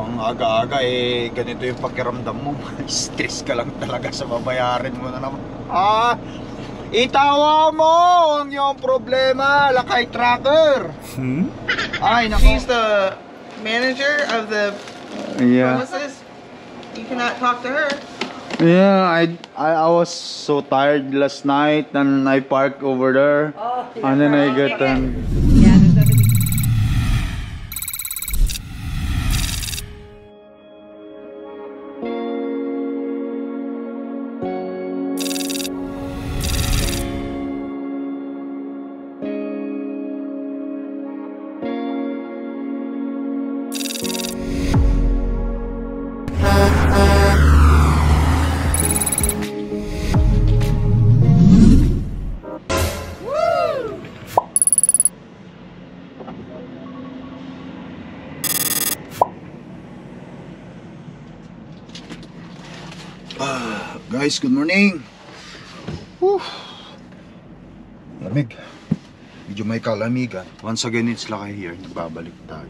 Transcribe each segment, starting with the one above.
yung aga-aga ganito yung pakiramdam mo. Stress ka lang talaga sa babayarin mo na naman. Itawa mo ang iyong problema, lakay tracker. Ay, nako. She's the manager of the premises. You cannot talk to her. Yeah, I was so tired last night and I parked over there. And then I get Yeah, there's nothing. Guys, good morning. Lamig. Medyo may kalamigan. Once again, it's Lakay here. Nagbabalik tayo.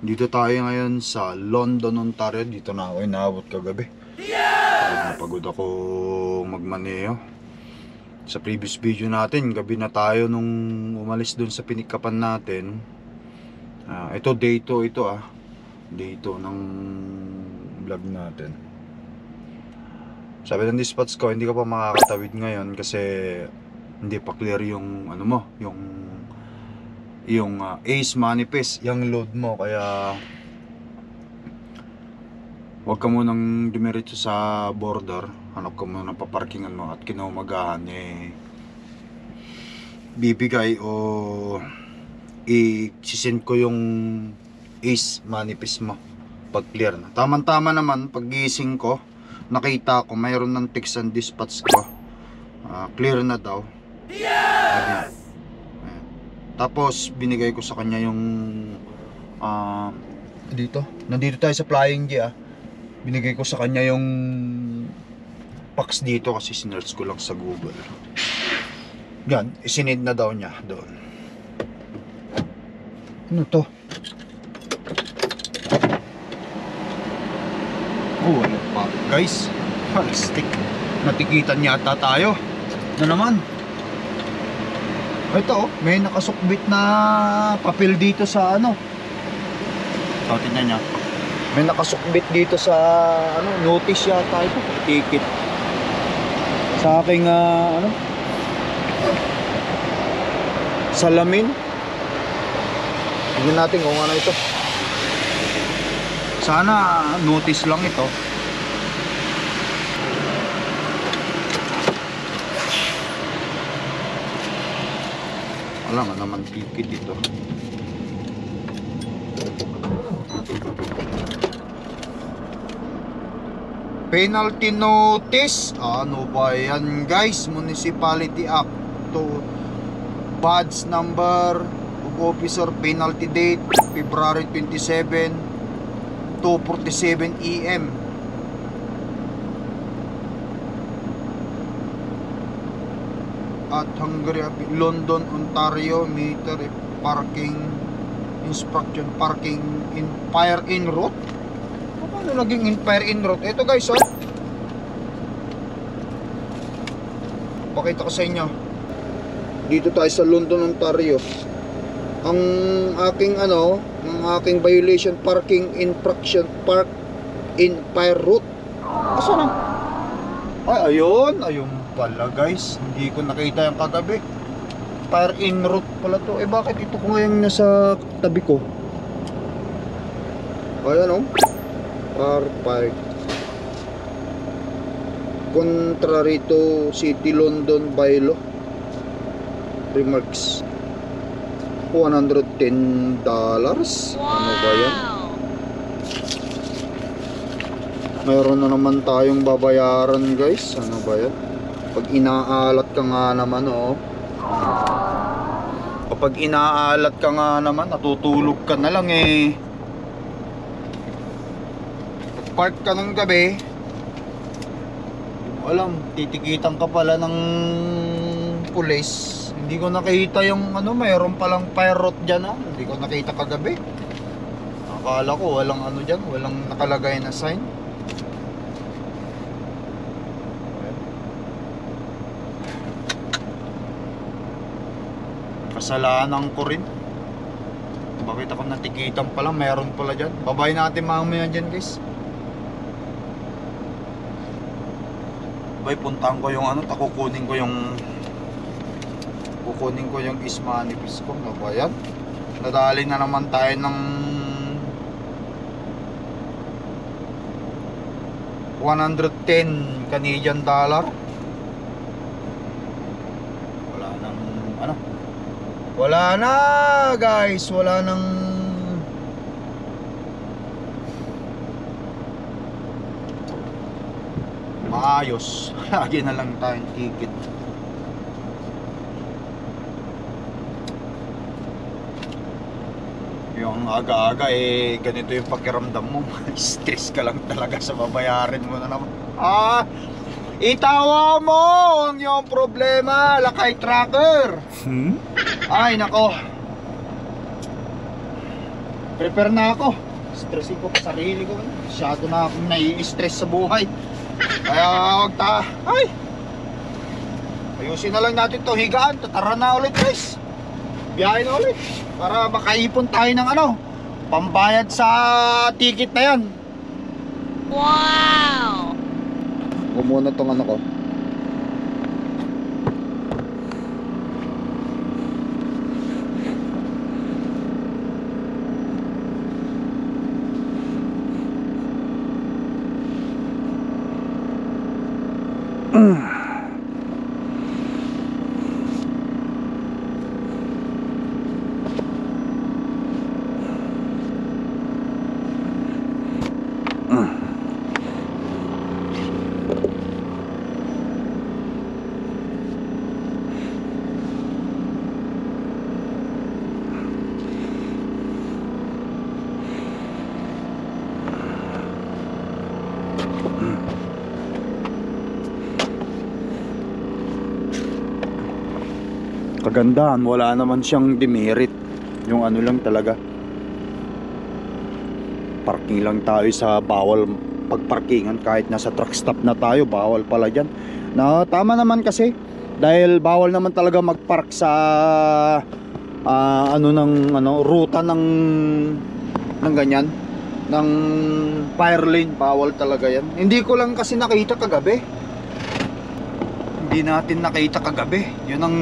Dito tayo ngayon sa London, Ontario. Dito na ako inaabot kagabi. Pagod ako magmaneho. Sa previous video natin, gabi na tayo nung umalis dun sa pinikapan natin. Ito day 2 ito Day 2 ng vlog natin. Sabi ng dispatch ko, hindi ka pa makakatawid ngayon kasi hindi pa clear yung ano mo, yung ACE manifest, yung load mo, kaya huwag ka munang dumiretso sa border, hanap ka muna ng paparkingan mo at kinaumagahan bibigay o i-send ko yung ACE manifest mo pag clear na. Tama-tama naman, pag gising ko nakita ko mayroon ng text and dispatch ko, clear na daw. Ayan. Tapos binigay ko sa kanya yung nandito tayo sa Flying J. Binigay ko sa kanya yung fax dito kasi sinearch ko lang sa Google. Yan, isinid na daw niya doon. Ano to? Wala pa guys, plastic. Natikitan yata tayo. Ano naman? Ito may nakasukbit na papel dito sa tingnan niya. May nakasukbit dito sa notice yata ito, ticket. Sa aking salamin. Tingnan natin kung ano ito. Sana notice lang ito. Wala nga naman ticket dito. Penalty notice. Ano ba yan guys? Municipality Act to badge number of officer, penalty date February 27 2:47 AM. At Hungary, London, Ontario, meter parking instruction, parking in fire in route. Paano naging in fire in route? Ito guys, pakita ko sa inyo. Dito tayo sa London, Ontario. Ang aking violation, parking infraction, park in fire route. Asa na? Ay, ayun pala guys. Hindi ko nakita yung kagabi. Fire in route pala to. Bakit ito ko ngayon nasa tabi ko? Ayan car park. Contrary to City London bylaw. Remarks. $110. Ano ba yan? Mayroon na naman tayong babayaran guys. Ano ba yan? Pag inaalat ka nga naman kapag inaalat ka nga naman, natutulog ka na lang Pag park ka ng gabi, alam, titikitan ka pala ng pulis. Hindi ko nakita yung mayroon palang fire route dyan Hindi ko nakita kagabi. Akala ko walang ano dyan, walang nakalagay na sign. Kasalanan ko rin. Bakit ako natikitan pala, meron pala dyan. Babay natin mamaya dyan guys. Babay, puntahan ko yung ano, kukunin ko yung ismanipis ko. Ano ba yan? Nadali na naman tayo ng 110 Canadian dollar. Wala nang ano, wala na guys, wala nang maayos. Lagi na lang tayong ticket. Yung aga-aga ganito yung pakiramdam mo. Stress ka lang talaga sa babayarin mo na naman. Itawa mo ang iyong problema, lakay tracker. Ay nako, prepare na ako. Stressin ko pa sarili ko. Masyado na akong nai-stress sa buhay. Kaya ayusin na lang natin to, higaan. Tatara na ulit guys, biyahe na ulit para makaipon tayo ng ano, pambayad sa ticket na yan. Wow! Muna tong ano ko. Kagandahan, wala naman siyang demerit. Yung ano lang talaga, parking lang tayo sa bawal pagparkingan. Kahit nasa truck stop na tayo, bawal pala dyan. Na tama naman kasi, dahil bawal naman talaga magpark sa ruta ng ganyan, ng fire lane. Bawal talaga yan. Hindi ko lang kasi nakita kagabi. Hindi natin nakita kagabi. Yun ang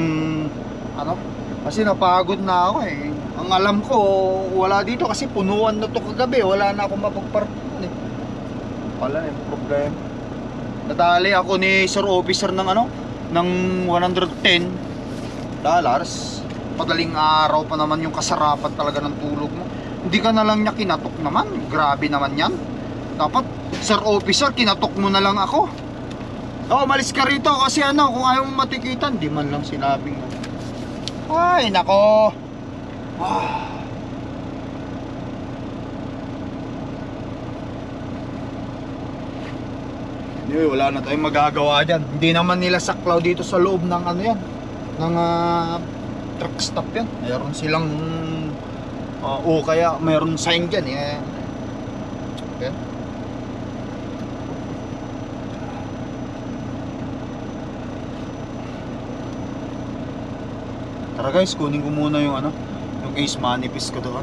ano, kasi napagod na ako eh. Ang alam ko, wala dito kasi punuan na to kagabi. Wala na akong mapagpark eh. Wala na yung problema. Nadali ako ni Sir Officer ng ano, ng $110. Padaling araw pa naman yung kasarapan talaga ng tulog mo. Hindi ka na lang niya kinatok naman. Grabe naman yan. Dapat, Sir Officer, kinatok mo na lang ako. Malis ka rito kasi ano, kung ayaw mong matikitan, di man lang sinabing. Ay, nako. Anyway, wala na tayong magagawa dyan. Hindi naman nila saklaw dito sa loob ng ano yan, ng truck stop yan. Mayroon silang o kaya mayroon sign dyan eh. Okay. Tara guys, kunin ko muna yung ano, yung case manifest ko doon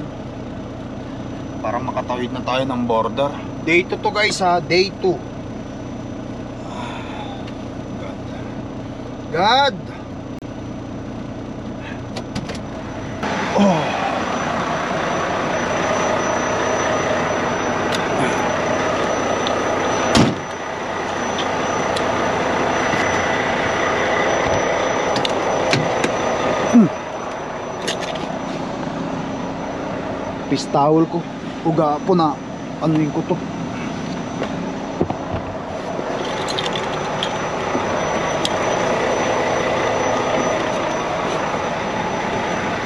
para makatawid na tayo ng border. Day 2 to guys ha, day 2. God. Pistawol ko. Uga po na anuin ko to.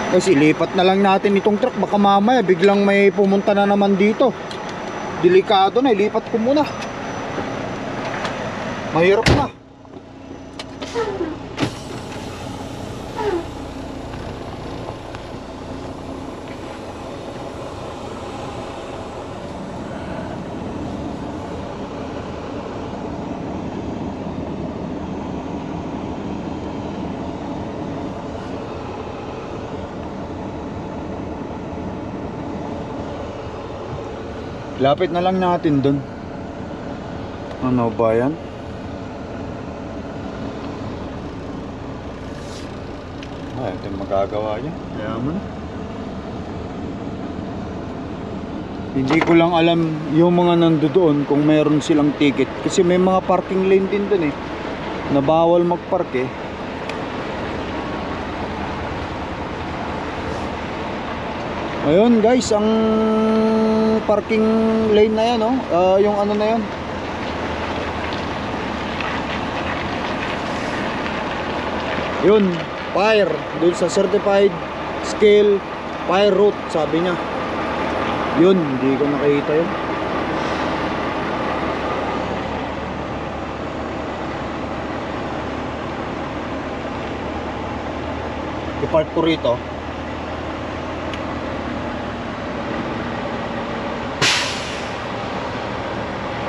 Kasi lipat na lang natin itong truck. Baka mamaya biglang may pumunta na naman dito. Delikado na, ilipat ko muna. Mahirap na. Lapit na lang natin dun. Ano ba yan? Ito yung magagawa niya. Kaya mo na. Hindi ko lang alam yung mga nandoon kung mayroon silang ticket. Kasi may mga parking lane din dun eh. Na bawal magpark eh. Ayun guys, ang parking lane na yan, oh. Yung ano na yan. Yun, fire. Doon sa certified scale fire route, sabi niya. Yun, hindi ko nakita yun. I-park ko rito.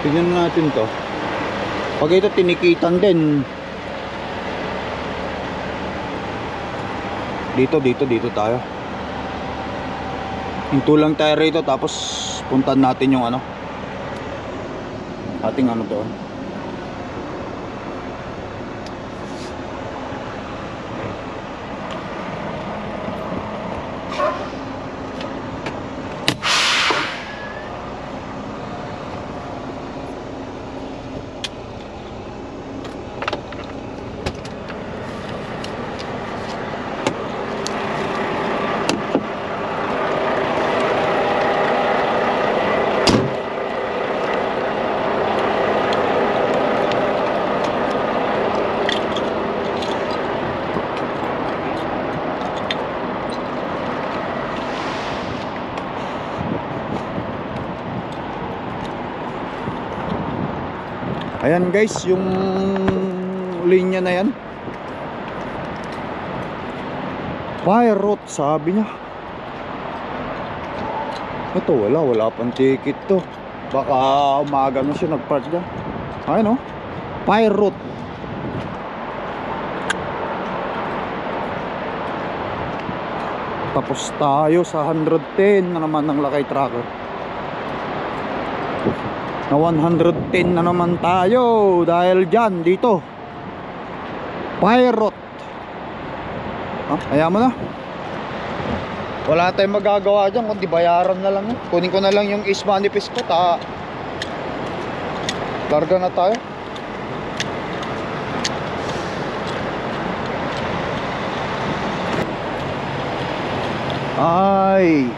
Tignan natin to. Pag ito tinikitan din. Dito tayo. Hinto lang tayo rito tapos puntan natin yung ano. Ating ano doon. Ayan guys, yung linya na yan. Fire route, sabi niya. Ito, wala pang ticket to. Baka umaga na siya nagpark dyan. Ayan, oh. Fire route. Tapos tayo sa 110 na naman ng Lakay Tracker. Na 110 na naman tayo dahil dyan, dito fire route. Ayaw mo na. Wala tayong magagawa dyan kundi bayaran na lang. Kunin ko na lang yung is manifest ko. Larga na tayo. Ay,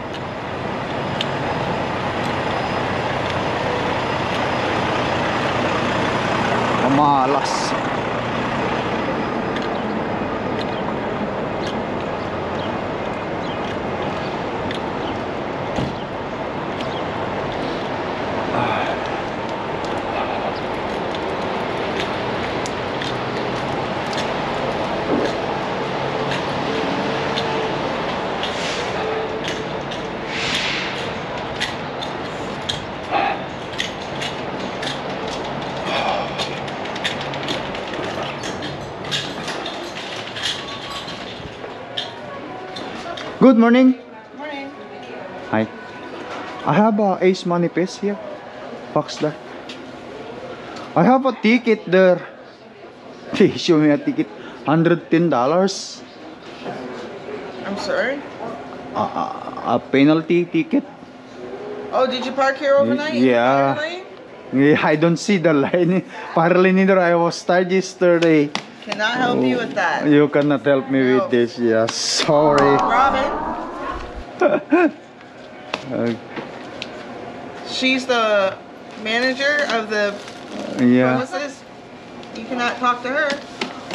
malas. Good morning. Morning. Hi. I have a Ace manifest here. Box there. I have a ticket there. They show me a ticket. $110. I'm sorry? A penalty ticket. Oh, did you park here overnight? Yeah. Yeah, I don't see the line. Apparently neither. I was tired yesterday. Cannot help you with that. You cannot help me with this. Yeah, sorry. Robin. She's the manager of the premises. You cannot talk to her.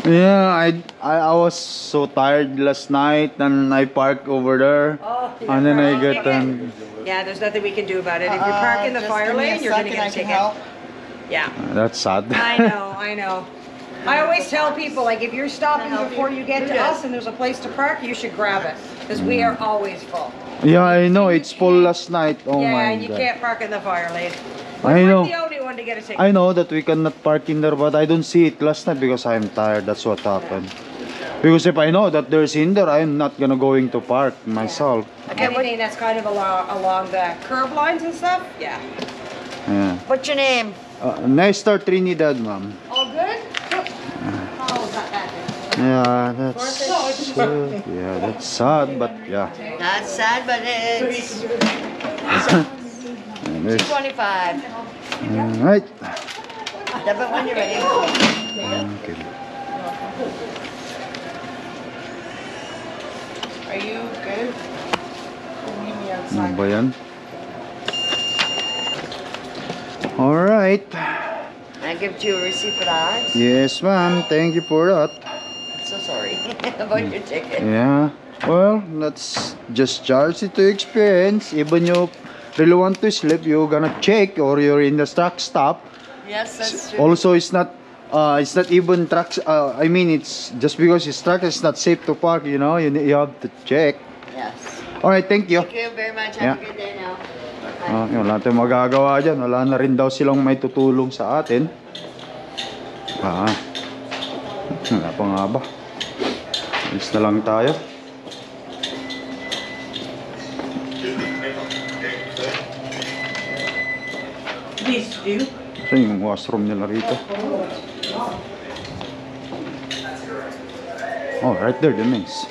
Yeah, I was so tired last night and I parked over there. Oh, and then I get yeah, there's nothing we can do about it. If you park in the Just fire give me lane, you're gonna second, get a I can ticket. help. Yeah. That's sad. I know. I always tell people, like, if you're stopping before you get to us and there's a place to park, you should grab it. Because we are always full. Yeah, I know. It's full last night. Oh Yeah, my and you God. can't park in the fire lane. I know. We're the only one to get a ticket. I know that we cannot park in there, but I don't see it last night because I'm tired. That's what happened. Because if I know that there's in there, I'm not going to park myself. I Anything that's kind of along the curb lines and stuff, yeah. Ayan. What's your name? Nestor Trinidad, ma'am. All good? Oh, not that good. Yeah, that's yeah, that's sad, but yeah. Not sad, but it's And there's, 225. right. Dapat when you're ready. Okay. Are you good? Meet me Ano outside. ba yan? Alright. I give you a receipt for that. Yes, ma'am. Thank you for that. So sorry about your ticket. Yeah. Well, that's just charge it to experience. Even you really want to sleep, you're gonna check or you're in the truck stop. Yes, that's true. Also, it's not even trucks. I mean, it's just because it's truck, it's not safe to park. You know, you have to check. Yes. All right, thank you. Thank you very much. Yeah. Have a good day now. Wala tayong magagawa dyan. Wala na rin daw silang may tutulong sa atin. Wala pa nga ba? Alis na lang tayo. Please do. Saan yung washroom nila rito? Oh, right there, the nice.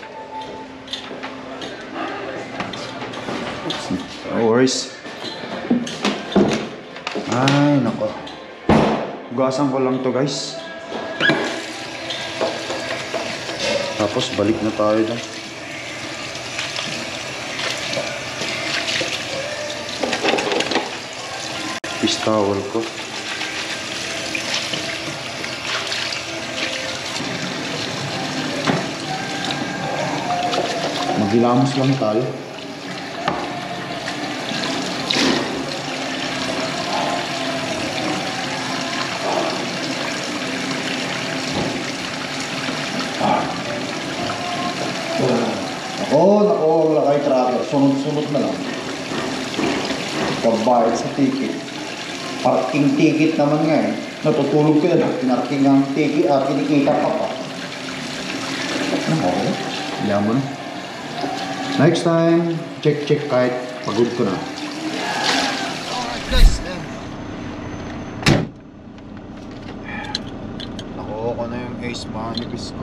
No worries. Ay, nako. Hugasan ko lang to, guys. Tapos balik na tayo dyan. Fish towel ko. Maghilamos lang tayo. Nako, wala kayo tracker. Sunod-sunod na lang. Pagbayad sa ticket. Parking ticket naman nga eh. Natutulog ko na. Pinarking ang ticket at kinikita pa pa. Ano? Iyan mo na. Next time, check kahit pagod ko na. Alright guys, then. Nakuha ko na yung ace manibis ko.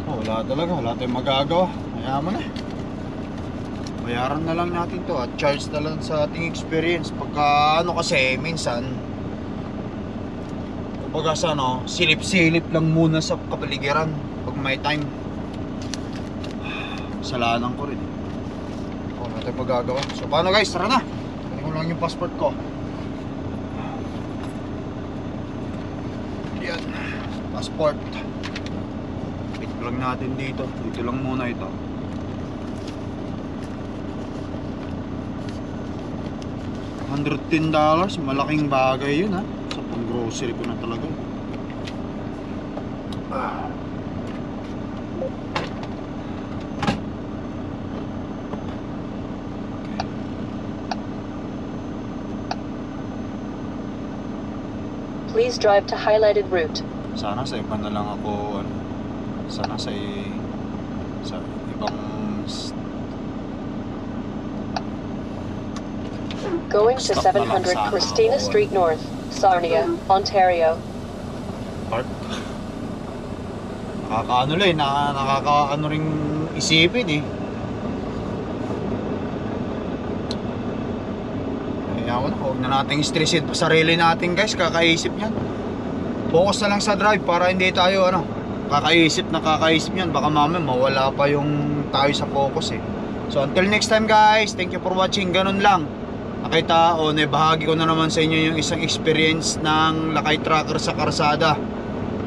Wala talaga, wala tayong magagawa. Kaya mo na. Bayaran na lang natin to at charge na lang sa ating experience. Pagka ano kasi, minsan kumbaga sa ano, silip-silip lang muna sa kapaligiran pag may time. Kasalanan ko rin. Wala tayong magagawa. So paano guys, tara na. Kunin ko lang yung passport ko. Yan, passport. Lang natin dito lang muna ito. $110, malaking bagay yun ha. Sa pang grocery ko na talaga. Please drive to highlighted route. Sana sa iba na lang ako sana sa ibang Going to Stop na lang 700 sana Christina ako. Street North, Sarnia, Ontario. park. Nakakaano lang eh, nakakaano ring isipin eh. Kaya huwag na nating stressin pa sarili natin guys, kakaisip niyan. Focus na lang sa drive para hindi tayo kakaisip niyan, baka mamaya mawala pa yung tayo sa focus eh. So until next time guys, thank you for watching. Ganun lang. Nakita o nabahagi ko na naman sa inyo yung isang experience ng lakay tracker sa karsada.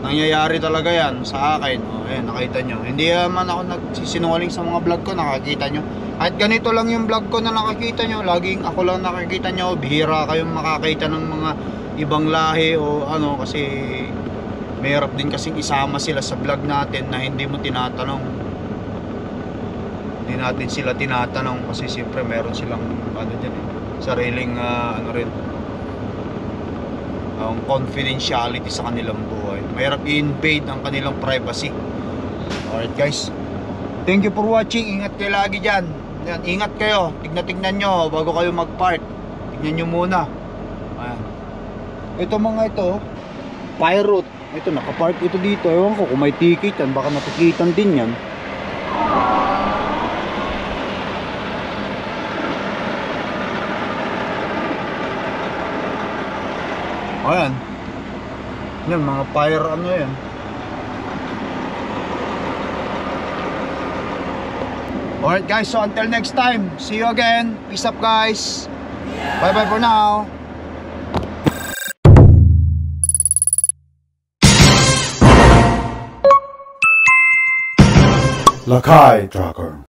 Nangyayari talaga yan sa akin. O ayan, nakita nyo. Hindi naman ako nagsisinungaling sa mga vlog ko, nakakita nyo. Kahit ganito lang yung vlog ko na nakakita nyo, laging ako lang nakakita nyo. Bihira kayong makakita ng mga ibang lahi o kasi mahirap din kasing isama sila sa vlog natin na hindi mo tinatanong. Hindi natin sila tinatanong kasi siyempre meron silang dyan sariling rin ang confidentiality sa kanilang buhay. Mahirap i-invade ang kanilang privacy. Alright guys, thank you for watching. Ingat kayo lagi dyan. Yan, ingat kayo. Tignan nyo bago kayo mag-park. Tignan nyo muna. Ayan. Ito mga ito, pirate. Ito, nakapark ito dito. Ewan ko kung may ticket yan, baka matikitan din yan. Ayan. Yan, mga fire ano yan. Alright guys, so until next time, see you again. Peace up guys. Bye bye for now. Lakay Tracker.